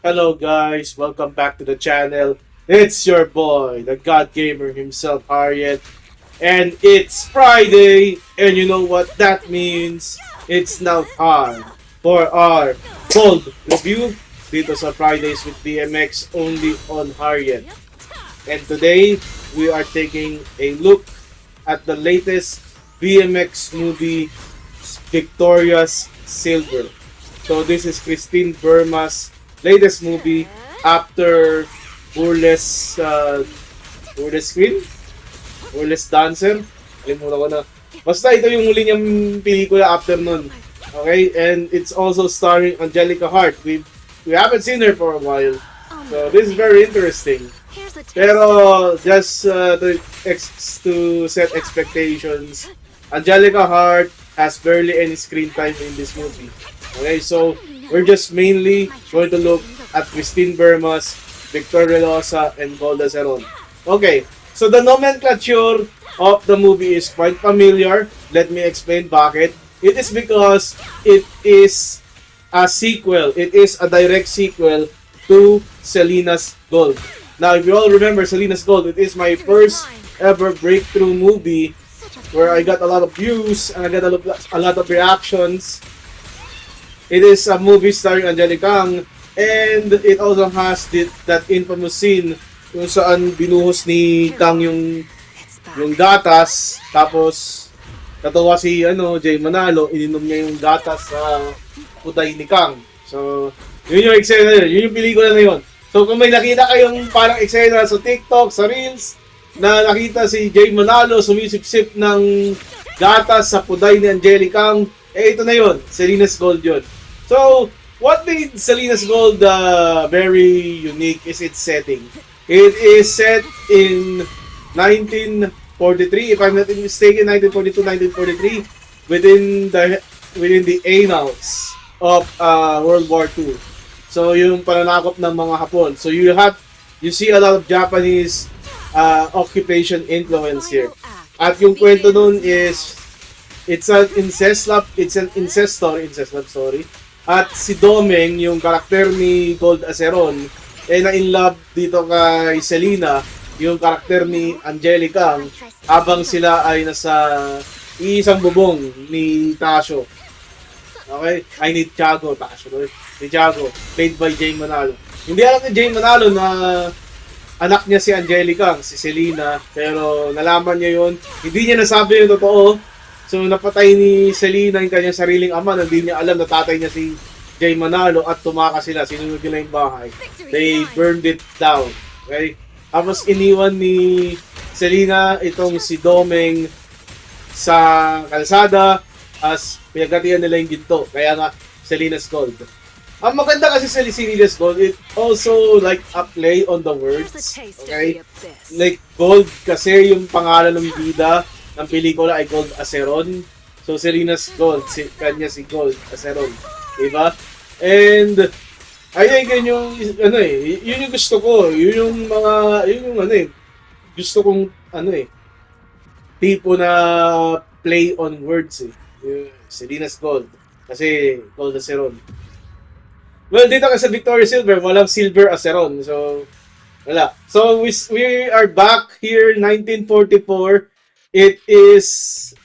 Hello guys, welcome back to the channel. It's your boy, the God Gamer himself, Harriet. And it's Friday, and you know what that means? It's now time for our Gold Review dito sa Fridays with BMX only on Harriet. And today, we are taking a look at the latest BMX movie, Victorious Silver. So this is Christine Burma's latest movie after Burlesque Queen? Burlesque Dancer? Alimutan ko na. Basta ito yung huli niyang pelikula after nun. Okay? And it's also starring Angelica Hart. We haven't seen her for a while. So this is very interesting. Pero just to set expectations, Angelica Hart has barely any screen time in this movie. Okay, so we're just mainly going to look at Christine Burmas, Victor Relosa, and Golda Cerrone. Okay, so the nomenclature of the movie is quite familiar. Let me explain bakit. It is because it is a sequel. It is a direct sequel to Selena's Gold. Now, if you all remember Selena's Gold, it is my first ever breakthrough movie where I got a lot of views and I got a lot of reactions. It is a movie starring Angelica Ang, and it also has that infamous scene kung saan binuhos ni Kang yung gatas, tapos natuwa si Jay Manalo, ininom niya yung gatas sa putay ni Kang. So, yun yung eksena yun yung pelikula na yun. So, kung may nakita kayong parang eksena sa TikTok, sa Reels, na nakita si Jay Manalo sumisip-sip ng gatas sa puday ni Angelica Ang, ito na yun, Selena's Gold yun. So, what made Selena's Gold very unique is its setting. It is set in 1943, if I'm not mistaken, 1942-1943, within the annals of World War II. So, yung pananakop ng mga Hapon. So, you see a lot of Japanese occupation influence here. At yung kwento nun is, it's an incest story. At si Domeng, yung karakter ni Golda Cerrone, na-in-love dito kay Selena, yung karakter ni Angelica, habang sila ay nasa isang bubong ni Tasho. Okay? Ay, ni Tiago. Ni Tiago. Played by Jay Manalo. Hindi alam ni Jay Manalo na anak niya si Angelica, si Selena, pero nalaman niya yun. Hindi niya nasabi yung totoo. So, napatay ni Selena yung kanyang sariling ama na hindi niya alam na tatay niya si Jay Manalo at tumakas sila. Sinunod nila yung bahay. They burned it down. Okay? Tapos iniwan ni Selena itong si Domeng sa kalsada as pinagkatian nila yung ginto. Kaya nga, Selena's Gold. Ang maganda kasi sa Selena's Gold, it also like a play on the words. Okay? Like, Gold kasi yung pangalan ng bida ng pelikula ay Golda Cerrone. So, Selena's Gold. Kanya si Golda Cerrone. Diba? And, I think yun yung gusto ko. Gusto kong, tipo na play on words Selena's Gold. Kasi, Golda Cerrone. Well, dito kasi sa Victorious Silver, walang Silver as Cerrone. So, wala. So, we are back here, 1944. It is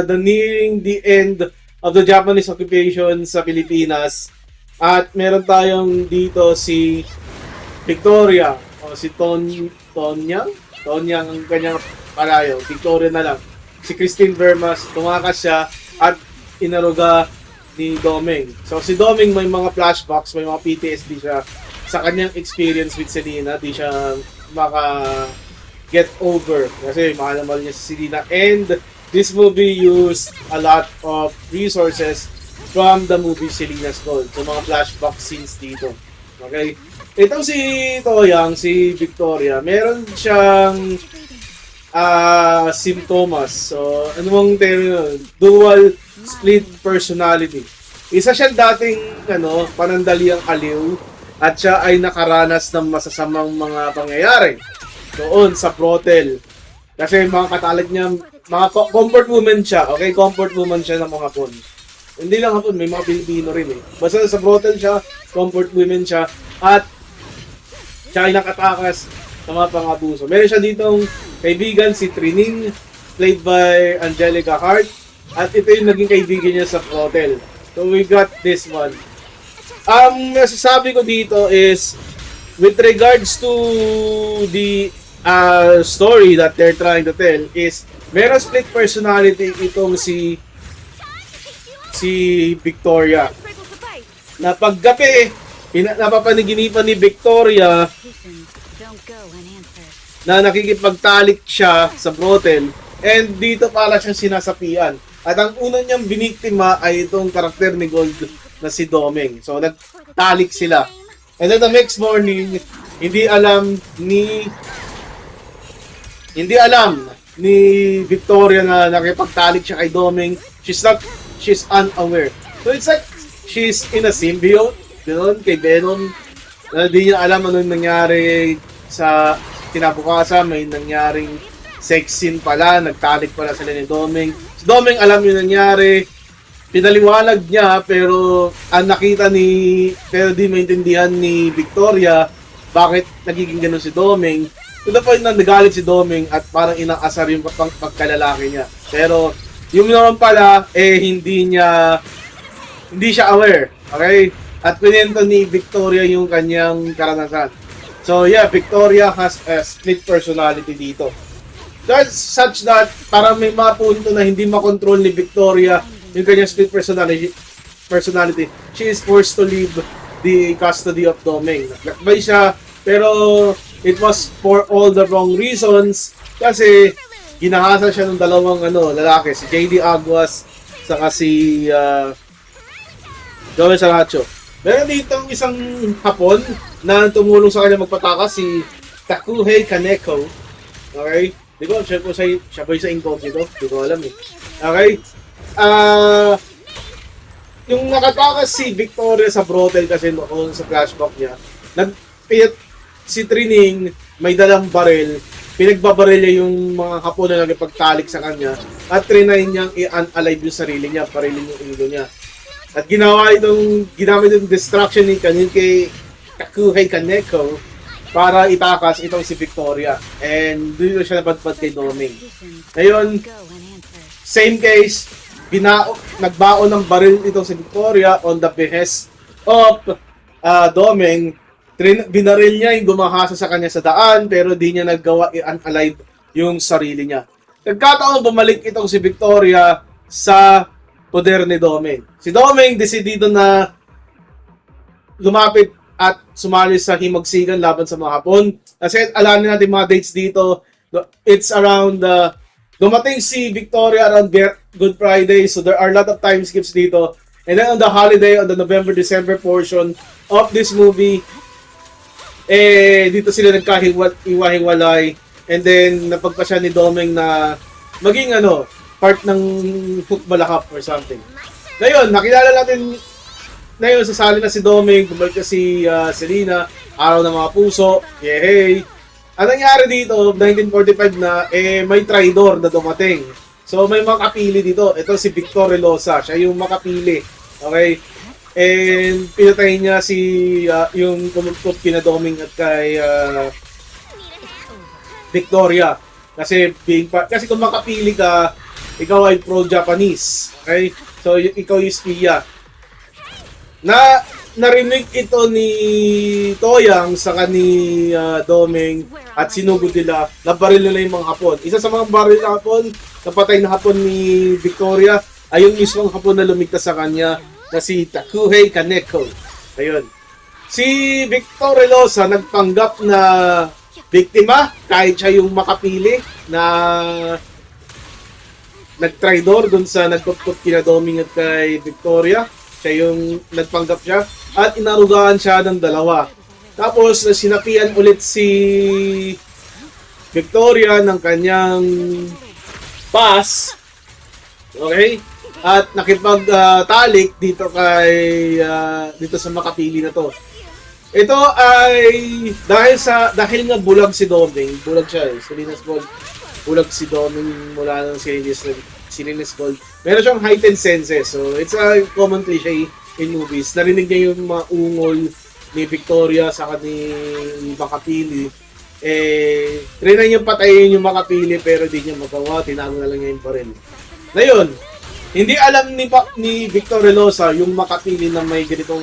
nearing the end of the Japanese occupation sa Pilipinas. At meron tayong dito si Victoria o si Tonyang ang kanyang palayo. Victoria na lang. Si Christine Burmas, tumakas siya at inaruga ni Domeng. So si Domeng may mga flashbacks, may mga PTSD siya sa kanyang experience with Selena. Di siya get over kasi mahal na mahal niya si Selena, and this movie used a lot of resources from the movie Selena's Gold. So mga flashback scenes dito. Okay? Itong si Toyang, si Victoria, meron siyang symptoms. So ano mong term? Dual split personality. Isa siyang dating panandaliang aliw at siya ay nakaranas ng masasamang mga pangyayari doon sa brothel. Kasi mga katalag niya, mga comfort woman siya. Okay, comfort woman siya ng mga Hapon. Hindi lang hapon, may mga Pilipino rin eh. Basta sa brothel siya, comfort women siya, at siya ay nakatakas sa mga pang-abuso. Meron siya ditong kaibigan, si Trining, played by Angelica Hart, at ito yung naging kaibigan niya sa brothel. So we got this one. Masasabi ko dito is, with regards to the story that they're trying to tell, is meron split personality itong si Victoria. Na paggabi, napapaniginipan ni Victoria na nakikipagtalik siya sa brothel, and dito para siyang sinasapian. At ang unang niyang biniktima ay itong karakter ni Gold na si Domeng. So nagtalik sila. And then the next morning, hindi alam ni Victoria na nakipagtalik siya kay Domeng. She's unaware. So it's like she's in a symbiote, gano'n, kay Venom. Hindi niya alam anong nangyari sa kinabukasan, may nangyaring sex scene pala, nagtalik pala sila ni Domeng. Si Domeng alam yung nangyari, pinaliwanag niya, pero pero di maintindihan ni Victoria bakit nagiging gano'n si Domeng. To the point na nagalit si Domeng at parang inaasar yung pagkalalaki niya. Pero yung naman pala, hindi siya aware. Okay? At pinento ni Victoria yung kanyang karanasan. So yeah, Victoria has a split personality dito. That's such that parang may mga punto na hindi makontrol ni Victoria yung kanyang split personality. She is forced to leave the custody of Domeng. Naglakbay siya, pero it was for all the wrong reasons kasi ginahasa siya ng dalawang lalaki, si JD Aguas saka si Joel Saracho. Meron ditong isang Hapon na tumulong sa kanya magpatakas, si Takuhei Kaneko. Okay? Di ko, siya ba yung sa incognito? Di ko alam eh. Okay? Yung nakatakas si Victoria sa brothel kasi noon sa flashback niya, si Trining may dalang baril, pinagbabaril niya yung mga Hapon na nagpagtalik sa kanya at trinay niyang i-unalive yung sarili niya, parilin yung ulo niya. At ginamit yung destruction ni kay Takuhei Kaneko para itakas itong si Victoria. And dito siya napadpad kay Domeng. Ngayon, same case, nagbaon ng baril itong si Victoria on the behest of Domeng. Binaril niya yung gumahasa sa kanya sa daan, pero di niya naggawa i-unalive yung sarili niya. Nagkataon bumalik itong si Victoria sa poder ni Domeng. Si Domeng desidido na lumapit at sumali sa himagsikan laban sa mga Hapon. Kasi alamin natin mga dates dito. It's around dumating si Victoria around Good Friday, so there are a lot of time skips dito. And then on the holiday, on the November-December portion of this movie, dito sila nagkahiwa-hiwalay, and then napagpasya ni Domeng na maging part ng Hook Balakap or something. Ngayon, nakilala natin ngayon, sasali na si Domeng, bumalik na si Selena, Araw ng Mga Puso, yehey. Ang nangyari dito, 1945 na, may traidor na dumating. So, may makapili dito. Ito si Victor Relosa, siya yung makapili. Okay? And pinatay niya yung kumupot kina Domeng at kay Victoria. Kasi kung makapili ka, ikaw ay pro-Japanese. Okay? So, ikaw yung spiya. Narinig ito ni Toyang sa ni Domeng at sinugod nila, nabaril nila yung mga Hapon. Isa sa mga baril na Hapon, napatay na Hapon ni Victoria, ay yung mismong Hapon na lumigtas sa kanya na si Takuhei Kaneko. Ayun. Si Victor Relosa nagpanggap na biktima kahit siya yung makapili na nagtraidor dun sa nagpupot kina Domeng at kay Victoria. Siya yung nagpanggap siya at inarugaan siya ng dalawa. Tapos sinapian ulit si Victoria ng kanyang pass. Okay? At nakipagtalik dito sa makapili na to. Ito ay dahil nga bulag si Domeng, bulag siya eh. Salinas bulag si Domeng mula ng Selena's Gold, meron siyang heightened senses. So, it's a common cliche in movies. Narinig niya yung mga ungol ni Victoria sa ni Makapili. Trinay niyang patayin yung Makapili pero di niya magawa. Tinago na lang niya yung baril. Ngayon, hindi alam ni Victor Elosa yung Makapili na may ganitong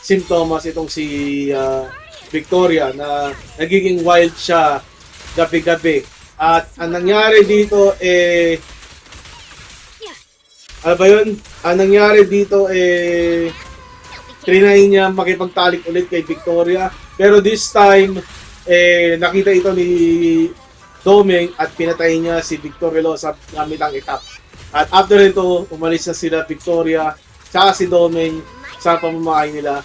simptomas itong si Victoria na nagiging wild siya gabi-gabi. At ang nangyari dito ano ba yun? Ang nangyari dito trinay niya makipagtalik ulit kay Victoria. Pero this time, nakita ito ni Domeng at pinatay niya si Victor Elosa gamit ang itak. At after ito, umalis na sila Victoria saka si Domeng sa pamamahay nila.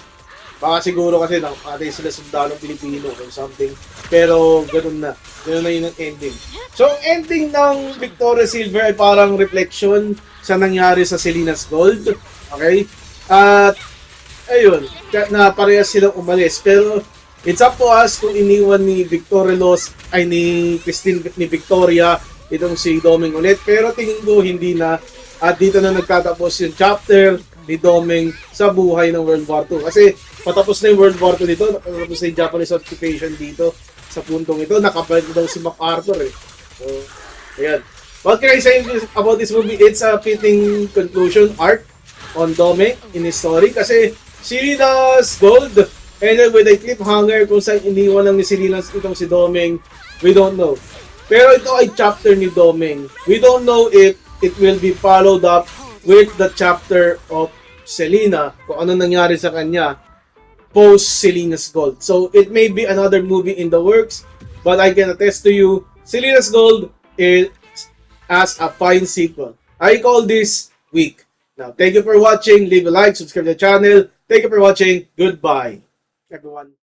Baka siguro kasi nakatay sila sundalong Pilipino or something. Pero ganun na. Ganun na yun ang ending. So, ang ending ng Victoria Silver ay parang reflection sa nangyari sa Selena's Gold. Okay? At, ayun, na parehas silang umalis. Pero, it's up to us kung iniwan ni Victoria Los, ay ni Victoria, itong si Domeng ulit. Pero tingin ko hindi na. At dito na nagtatapos yung chapter ni Domeng sa buhay ng World War II. Kasi patapos na yung World War II dito, patapos na yung Japanese occupation dito sa puntong ito, nakabalik daw si MacArthur So, ayan. What can I say about this movie? It's a fitting conclusion arc on Domeng in his story kasi Selena's Gold ended with a cliffhanger kung saan iniwan lang ni Selena itong si Domeng, we don't know. Pero ito ay chapter ni Domeng. We don't know if it will be followed up with the chapter of Selena, kung ano nangyari sa kanya post Selena's Gold. So, it may be another movie in the works, but I can attest to you, Selena's Gold is as a fine sequel. I call this weak. Now, thank you for watching. Leave a like, subscribe to the channel. Thank you for watching. Goodbye, everyone.